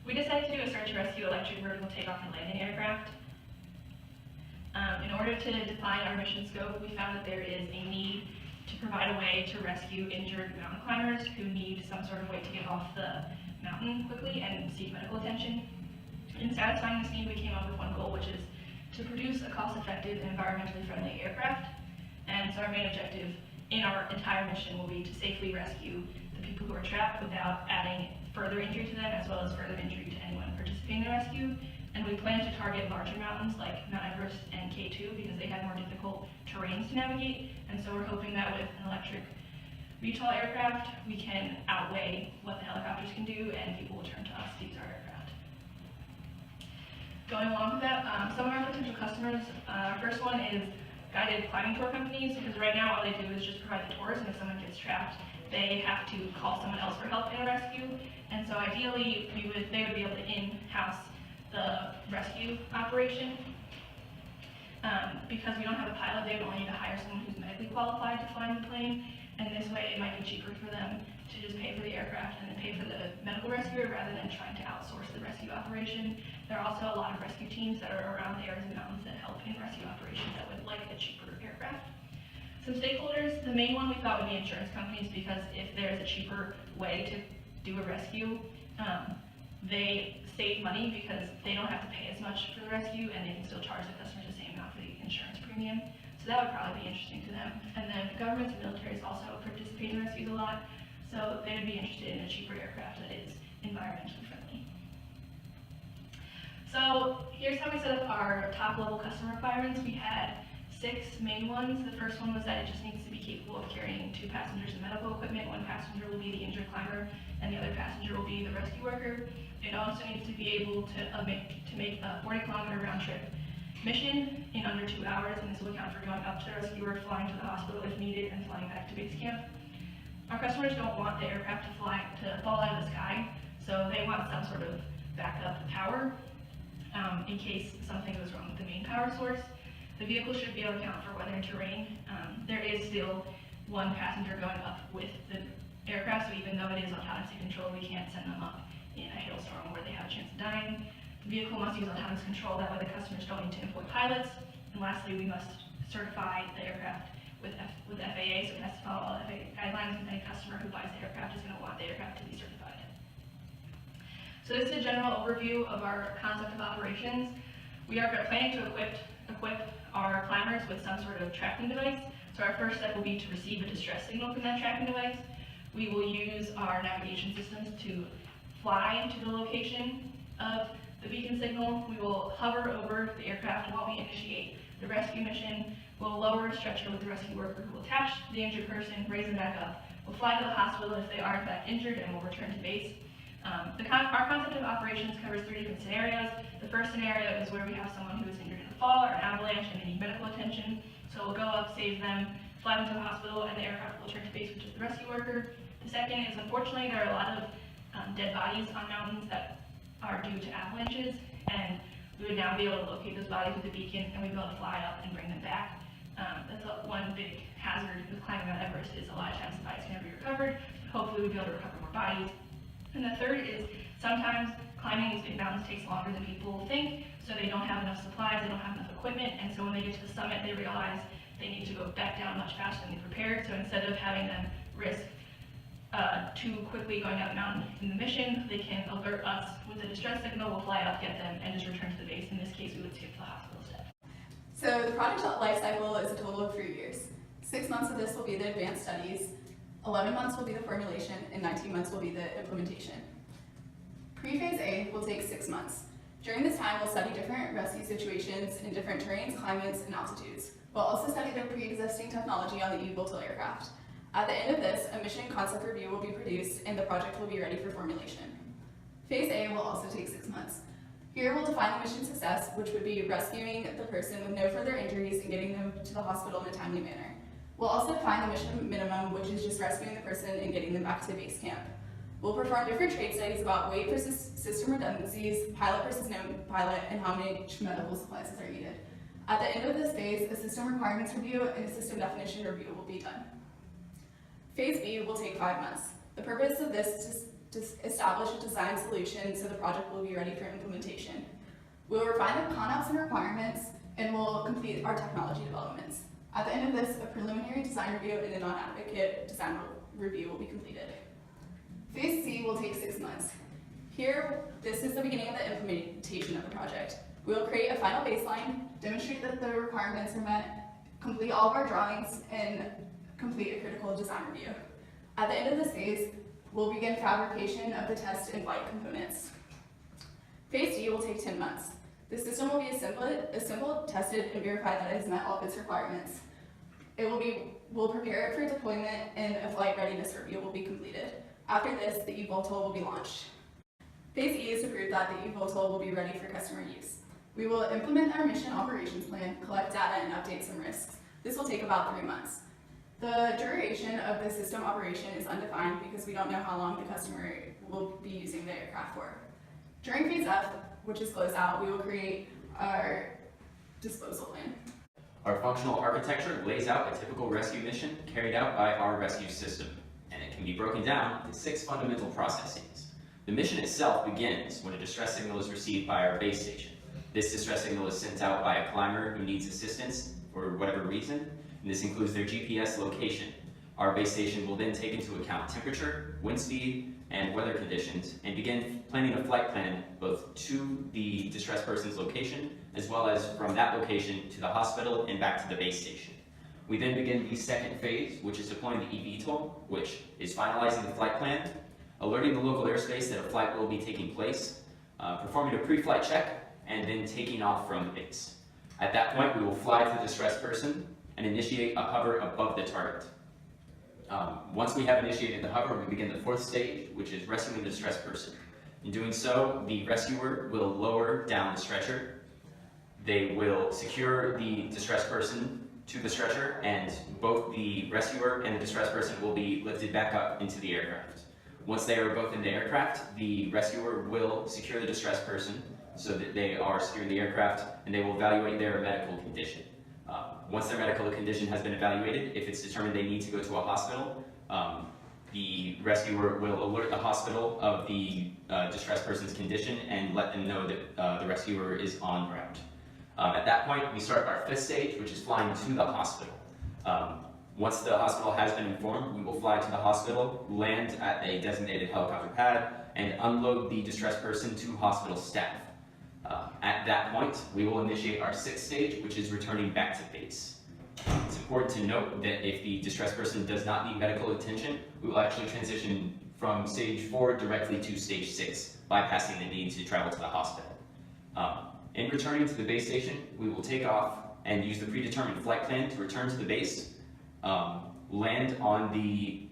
We decided to do a search and rescue electric vertical takeoff and landing aircraft. In order to define our mission scope, we found that there is a need to provide a way to rescue injured mountain climbers who need some sort of way to get off the mountain quickly and seek medical attention. In satisfying this need, we came up with one goal, which is to produce a cost-effective and environmentally friendly aircraft. And so our main objective in our entire mission will be to safely rescue the people who are trapped without adding further injury to them, as well as further injury to anyone participating in the rescue. And we plan to target larger mountains like Mount Everest and K2 because they have more difficult terrains to navigate. And so we're hoping that with an electric VTOL aircraft, we can outweigh what the helicopters can do, and people will turn to us to use our aircraft. Going along with that, some of our potential customers, our first one is guided climbing tour companies, because right now all they do is just provide the tours, and if someone gets trapped, they have to call someone else for help in a rescue. And so ideally, they would be able to in-house the rescue operation. Because we don't have a pilot, they would only need to hire someone who's medically qualified to fly the plane, and this way it might be cheaper for them to just pay for the aircraft and then pay for the medical rescuer rather than trying to outsource the rescue operation. There are also a lot of rescue teams that are around the areas and mountains that help in rescue operations that would like a cheaper aircraft. Some stakeholders, the main one we thought would be insurance companies, because if there's a cheaper way to do a rescue, they save money because they don't have to pay as much for the rescue, and they can still charge the customers the same amount for the insurance premium. So that would probably be interesting to them. And then governments and militaries also participate in rescues a lot, so they would be interested in a cheaper aircraft that is environmentally friendly. So here's how we set up our top level customer requirements. We had 6 main ones. The first one was that it just needs to be capable of carrying 2 passengers and medical equipment. 1 passenger will be the injured climber, and the other passenger will be the rescue worker. It also needs to be able to make a 40-kilometer round trip mission in under 2 hours, and this will account for going up to the rescuer, flying to the hospital if needed, and flying back to base camp. Our customers don't want the aircraft to fall out of the sky, so they want some sort of backup power in case something goes wrong with the main power source. The vehicle should be able to account for weather and terrain. There is still 1 passenger going up with the aircraft, so even though it is autonomously controlled, we can't send them up in a hailstorm where they have a chance of dying. The vehicle must use autonomous control, that way the customers don't need to employ pilots. And lastly, we must certify the aircraft with FAA, so it has to follow all FAA guidelines, and any customer who buys the aircraft is going to want the aircraft to be certified. So this is a general overview of our concept of operations. We are planning to equip our climbers with some sort of tracking device. So our first step will be to receive a distress signal from that tracking device. We will use our navigation systems to fly to the location of the beacon signal. We will hover over the aircraft while we initiate the rescue mission. We'll lower a stretcher with the rescue worker who will attach the injured person, raise them back up. We'll fly to the hospital if they are in fact injured, and we'll return to base. Our concept of operations covers 3 different scenarios. The first scenario is where we have someone who is injured in a fall or an avalanche and they need medical attention. So we'll go up, save them, fly them to the hospital, and the aircraft will return to base, which is the rescue worker. The second is, unfortunately, there are a lot of dead bodies on mountains that are due to avalanches, and we would now be able to locate those bodies with a beacon, and we'd be able to fly up and bring them back. That's one big hazard with climbing Mount Everest, is a lot of times the bodies can never be recovered. Hopefully we'll be able to recover more bodies. And the third is, sometimes climbing these big mountains takes longer than people think, so they don't have enough supplies, they don't have enough equipment, and so when they get to the summit, they realize they need to go back down much faster than they prepared. So instead of having them risk too quickly going down the mountain in the mission, they can alert us with a distress signal, we'll fly up, get them, and just return to the base. In this case, we would skip the hospital step. So the project life cycle is a total of 3 years. 6 months of this will be the advanced studies, 11 months will be the formulation, and 19 months will be the implementation. Pre-phase A will take 6 months. During this time, we'll study different rescue situations in different terrains, climates, and altitudes. We'll also study the pre-existing technology on the eVTOL aircraft. At the end of this, a mission concept review will be produced and the project will be ready for formulation. Phase A will also take 6 months. Here we'll define the mission success, which would be rescuing the person with no further injuries and getting them to the hospital in a timely manner. We'll also define the mission minimum, which is just rescuing the person and getting them back to base camp. We'll perform different trade studies about weight versus system redundancies, pilot versus no pilot, and how many medical supplies are needed. At the end of this phase, a system requirements review and a system definition review will be done. Phase B will take 5 months. The purpose of this is establish a design solution so the project will be ready for implementation. We will refine the concepts and requirements, and we'll complete our technology developments. At the end of this, a preliminary design review and a non-advocate design review will be completed. Phase C will take 6 months. Here, this is the beginning of the implementation of the project. We will create a final baseline, demonstrate that the requirements are met, complete all of our drawings, and complete a critical design review. At the end of this phase, we'll begin fabrication of the test and flight components. Phase D will take 10 months. The system will be assembled, tested, and verified that it has met all of its requirements. We'll prepare it for deployment, and a flight readiness review will be completed. After this, the eVTOL will be launched. Phase E is to prove that the eVTOL will be ready for customer use. We will implement our mission operations plan, collect data, and update some risks. This will take about 3 months. The duration of the system operation is undefined because we don't know how long the customer will be using the aircraft for. During phase F, which is closeout, we will create our disposal plan. Our functional architecture lays out a typical rescue mission carried out by our rescue system, and it can be broken down into 6 fundamental processes. The mission itself begins when a distress signal is received by our base station. This distress signal is sent out by a climber who needs assistance for whatever reason, and this includes their GPS location. Our base station will then take into account temperature, wind speed, and weather conditions, and begin planning a flight plan both to the distressed person's location, as well as from that location to the hospital and back to the base station. We then begin the second phase, which is deploying the eVTOL, which is finalizing the flight plan, alerting the local airspace that a flight will be taking place, performing a pre-flight check, and then taking off from base. At that point, we will fly to the distressed person and initiate a hover above the target. Once we have initiated the hover, we begin the 4th stage, which is rescuing the distressed person. In doing so, the rescuer will lower down the stretcher. They will secure the distressed person to the stretcher, and both the rescuer and the distressed person will be lifted back up into the aircraft. Once they are both in the aircraft, the rescuer will secure the distressed person so that they are secure in the aircraft, and they will evaluate their medical condition. Once their medical condition has been evaluated, if it's determined they need to go to a hospital, the rescuer will alert the hospital of the distressed person's condition and let them know that the rescuer is en route. At that point, we start our 5th stage, which is flying to the hospital. Once the hospital has been informed, we will fly to the hospital, land at a designated helicopter pad, and unload the distressed person to hospital staff. At that point, we will initiate our 6th stage, which is returning back to base. It's important to note that if the distressed person does not need medical attention, we will actually transition from stage 4 directly to stage 6, bypassing the need to travel to the hospital. In returning to the base station, we will take off and use the predetermined flight plan to return to the base, land on the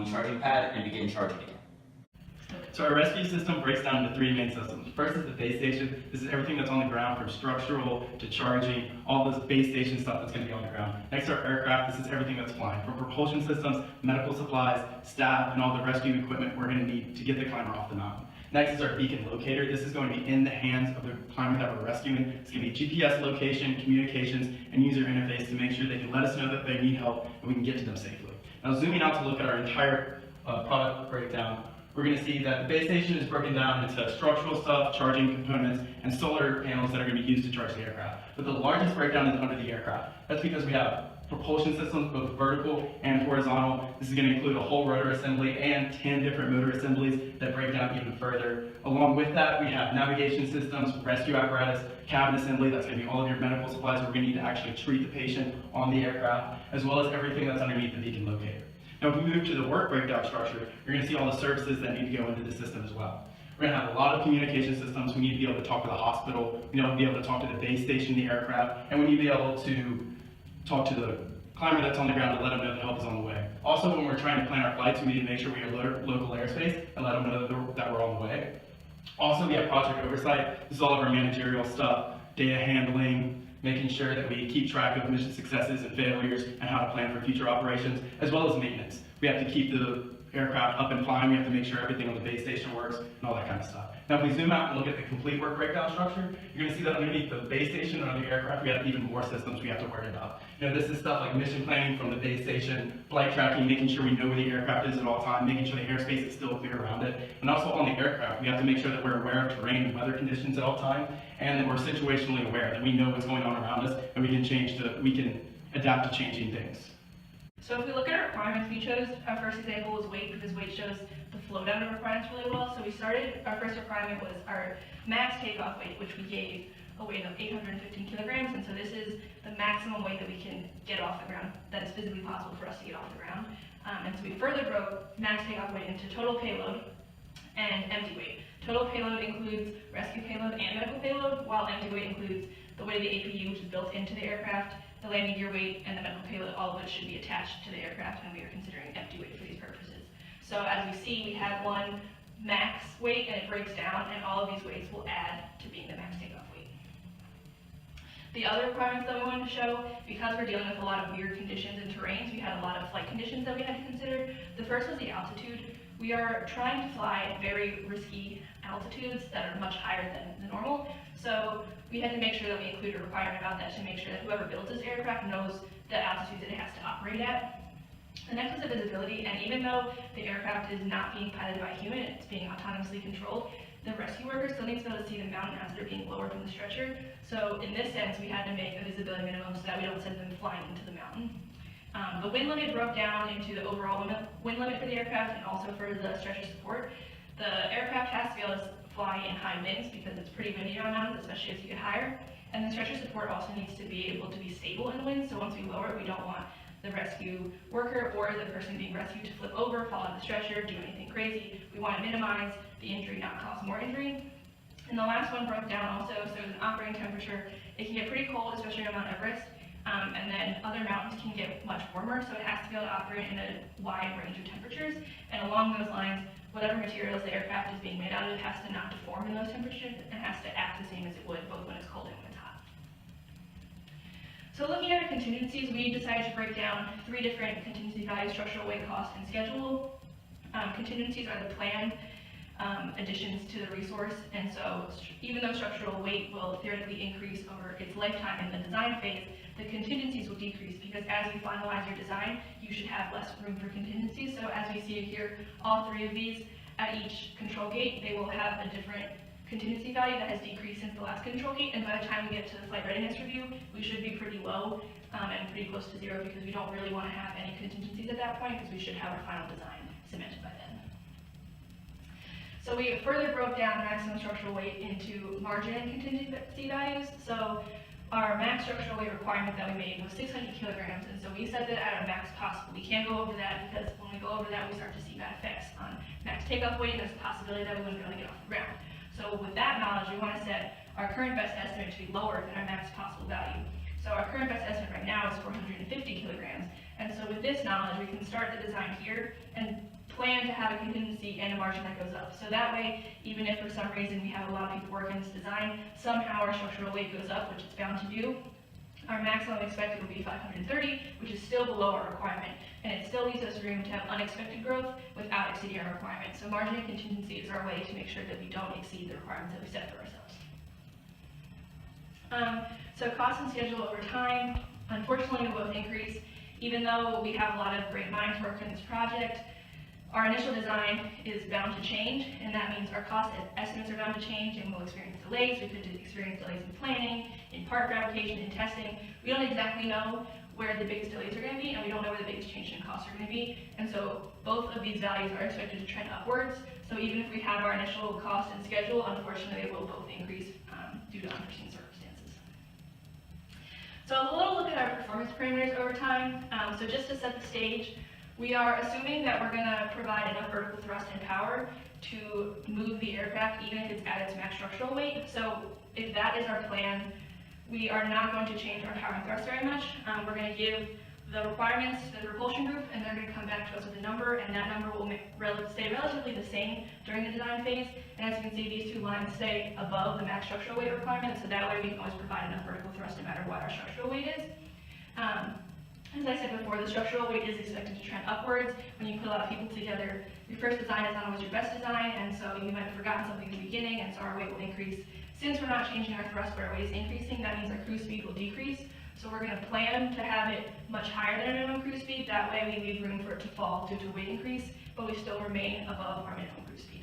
charging pad, and begin charging again. So our rescue system breaks down into 3 main systems. First is the base station. This is everything that's on the ground, from structural to charging, all this base station stuff that's going to be on the ground. Next are aircraft. This is everything that's flying, from propulsion systems, medical supplies, staff, and all the rescue equipment we're going to need to get the climber off the mountain. Next is our beacon locator. This is going to be in the hands of the climber that we're rescuing. It's going to be GPS location, communications, and user interface to make sure they can let us know that they need help and we can get to them safely. Now, zooming out to look at our entire product breakdown, we're going to see that the base station is broken down into structural stuff, charging components, and solar panels that are going to be used to charge the aircraft. But the largest breakdown is under the aircraft. That's because we have propulsion systems, both vertical and horizontal. This is going to include a whole rotor assembly and 10 different motor assemblies that break down even further. Along with that, we have navigation systems, rescue apparatus, cabin assembly. That's going to be all of your medical supplies. We're going to need to actually treat the patient on the aircraft, as well as everything that's underneath the beacon locator. Now, if we move to the work breakdown structure, you're going to see all the services that need to go into the system as well. We're going to have a lot of communication systems. We need to be able to talk to the hospital, we need to be able to talk to the base station, the aircraft, and we need to be able to talk to the climber that's on the ground to let them know that help is on the way. Also, when we're trying to plan our flights, we need to make sure we alert local airspace and let them know that we're on the way. Also, we have project oversight. This is all of our managerial stuff, data handling, making sure that we keep track of mission successes and failures and how to plan for future operations, as well as maintenance. We have to keep the aircraft up and flying, we have to make sure everything on the base station works and all that kind of stuff. Now, if we zoom out and look at the complete work breakdown structure, you're gonna see that underneath the base station and on the aircraft, we have even more systems we have to worry about. You know, this is stuff like mission planning from the base station, flight tracking, making sure we know where the aircraft is at all times, making sure the airspace is still clear around it. And also on the aircraft, we have to make sure that we're aware of terrain and weather conditions at all times, and that we're situationally aware, that we know what's going on around us, and we can adapt to changing things. So if we look at our requirements, we chose, our first example was weight, because weight shows the flow down of requirements really well. So we started, our first requirement was our max takeoff weight, which we gave a weight of 815 kilograms, and so this is the maximum weight that we can get off the ground, that is physically possible for us to get off the ground. And so we further broke max takeoff weight into total payload and empty weight. Total payload includes rescue payload and medical payload, while empty weight includes the weight of the APU, which is built into the aircraft, the landing gear weight, and the medical payload, all of which should be attached to the aircraft, and we are considering empty weight for these purposes. So as we see, we have one max weight, and it breaks down, and all of these weights will add to being the max takeoff weight. The other requirements that we wanted to show, because we're dealing with a lot of weird conditions and terrains, we had a lot of flight conditions that we had to consider. The first was the altitude. We are trying to fly at very risky altitudes that are much higher than the normal, so we had to make sure that we include a requirement about that to make sure that whoever builds this aircraft knows the altitude that it has to operate at. The next was the visibility, and even though the aircraft is not being piloted by a human, it's being autonomously controlled, the rescue workers still need to be able to see the mountain as they're being lowered from the stretcher. So in this sense, we had to make a visibility minimum so that we don't send them flying into the mountain. The wind limit broke down into the overall wind limit for the aircraft and also for the stretcher support. The aircraft has to be able to fly in high winds because it's pretty windy around mountains, especially as you get higher. And the stretcher support also needs to be able to be stable in the wind, so once we lower it, we don't want the rescue worker or the person being rescued to flip over, fall out of the stretcher, do anything crazy. We want to minimize the injury, not cause more injury. And the last one broke down also, so it was an operating temperature. It can get pretty cold, especially on Mount Everest, and then other mountains can get much warmer, so it has to be able to operate in a wide range of temperatures. And along those lines, whatever materials the aircraft is being made out of has to not deform in those temperatures and has to act the same as it would both when it's cold and when it's hot. So looking at our contingencies, we decided to break down 3 different contingency values: structural weight, cost, and schedule. Contingencies are the planned additions to the resource, and so even though structural weight will theoretically increase over its lifetime in the design phase, the contingencies will decrease because as you finalize your design, you should have less room for contingencies. So as we see here, all 3 of these at each control gate, they will have a different contingency value that has decreased since the last control gate, and by the time we get to the flight readiness review, we should be pretty low and pretty close to 0 because we don't really want to have any contingencies at that point because we should have our final design cemented by then. So we further broke down maximum structural weight into margin and contingency values. So our max structural weight requirement that we made was 600 kilograms, and so we set that at our max possible. We can't go over that because when we go over that, we start to see bad effects on max takeoff weight, and there's a possibility that we wouldn't be able to get off the ground. So with that knowledge, we want to set our current best estimate to be lower than our max possible value. So our current best estimate right now is 450 kilograms, and so with this knowledge, we can start the design here and plan to have a contingency and a margin that goes up. So that way, even if for some reason we have a lot of people working this design, somehow our structural weight goes up, which it's bound to do, our maximum expected will be 530, which is still below our requirement, and it still leaves us room to have unexpected growth without exceeding our requirement. So margin and contingency is our way to make sure that we don't exceed the requirements that we set for ourselves. So cost and schedule over time, unfortunately, will both increase. Even though we have a lot of great minds working on this project, our initial design is bound to change, and that means our cost estimates are bound to change, and we'll experience delays. We could experience delays in planning, in part fabrication, in testing. We don't exactly know where the biggest delays are going to be, and we don't know where the biggest change in costs are going to be. And so both of these values are expected to trend upwards. So even if we have our initial cost and schedule, unfortunately, they will both increase due to unforeseen circumstances. So a little look at our performance parameters over time. So just to set the stage, we are assuming that we're going to provide enough vertical thrust and power to move the aircraft even if it's at its max structural weight. So if that is our plan, we are not going to change our power and thrust very much. We're going to give the requirements to the propulsion group, and they're going to come back to us with a number, and that number will stay relatively the same during the design phase. And as you can see, these 2 lines stay above the max structural weight requirement, so that way we can always provide enough vertical thrust no matter what our structural weight is. As I said before, the structural weight is expected to trend upwards. When you put a lot of people together, your first design is not always your best design, and so you might have forgotten something in the beginning, and so our weight will increase. Since we're not changing our thrust, but our weight is increasing, that means our cruise speed will decrease. So we're going to plan to have it much higher than our minimum cruise speed. That way we leave room for it to fall due to weight increase, but we still remain above our minimum cruise speed.